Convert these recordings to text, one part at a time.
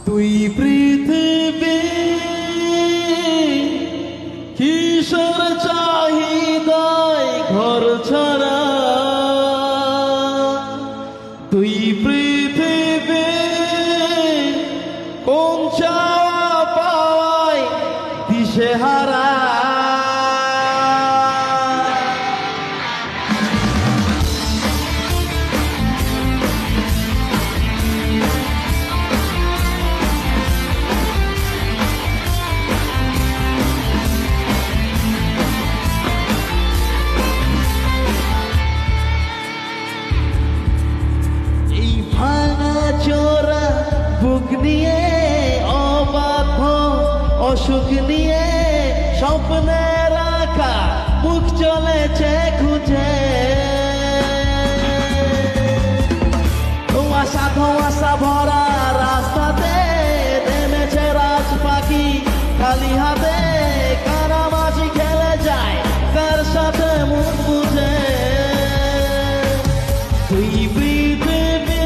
তুই পৃথিবী কিশোর চাহিদায় ঘর ছাড়া, তুই পৃথিবী কোন চাওয়া পাওয়ায় দিশেহারা। বুক নিয়ে অবাধ্য অসুখ নিয়ে স্বপ্নের রাখা মুখ চলেছে খুঁজে। ধোঁয়াশা ভরা রাস্তাতে নেমেছে রাজ পাখি খালি হাতে, কানামাছি খেলে যায় কার সাথে মুখ বুঝে। তুই পৃথিবী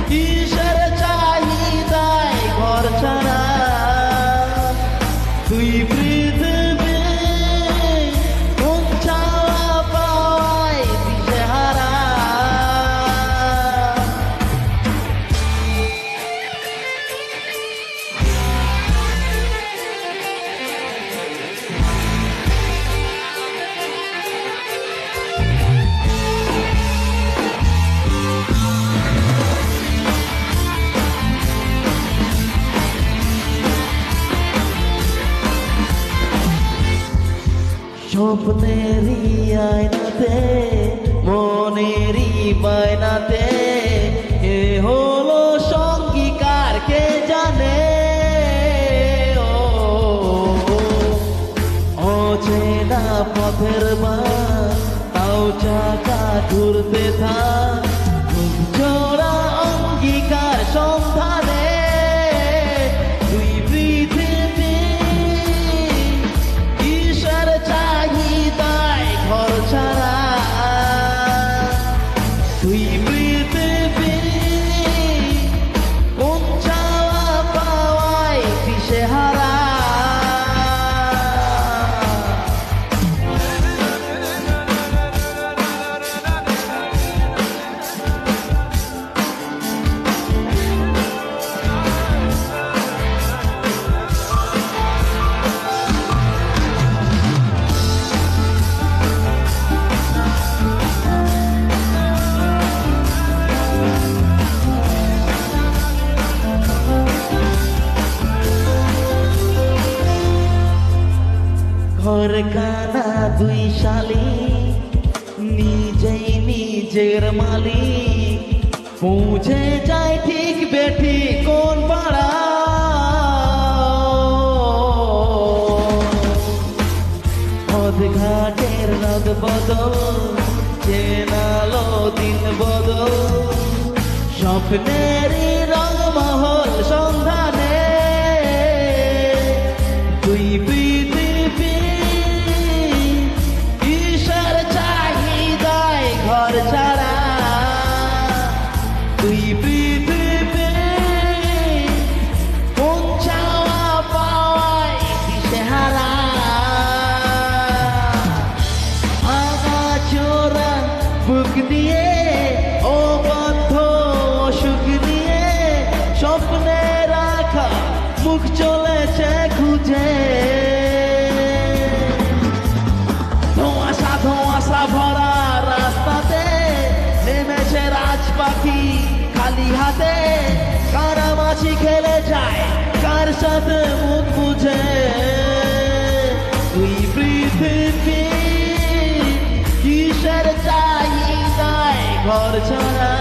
কিসের চাহিদায় ঘর ছাড়া, তুই পৃথিবী কোন চাওয়া পাওয়ায় দিশেহারা। স্বপ্নেরই আয়নাতে মনেরই বায়নাতে এ হলো সঙ্গীকার কে জানে। অচেনা পথের বার তাও চাকা ঘুরতে থাক, জোড়া অঙ্গীকার সন্ধানে। তুই পৃথিবী কিসের চাহিদায় ঘর ছাড়া, তুই পৃথিবী কোন চাওয়া পাওয়ায় দিশেহারা। ঘর কানা দুই শালি নিজেই নিজের মালিক, পৌঁছে যায় ঠিক বেঠি কোন পাড়া। ঘাটের নদ বদল চেনালো দিন বদল, স্বপ্নেরই রংমহল সন্ধানে। তুই পৃথিবী কিসের চাহিদায় ঘর ছাড়া, তুই পৃথিবী কোন চাওয়া পাওয়ায় দিশেহারা। ভাঙা চোরা বুক নিয়ে অবাধ্য অসুখ নিয়ে স্বপ্নে রাখা মুখ চলেছে খুঁজে। ধোঁয়াশা ভরা রাস্তাতে নেমেছে রাজ পাখি খালি হাতে, কানামাছি খেলে যায় কার সাথে মুখ বুঝে। তুই পৃথিবী কিসের চাহিদায় ঘর ছাড়া,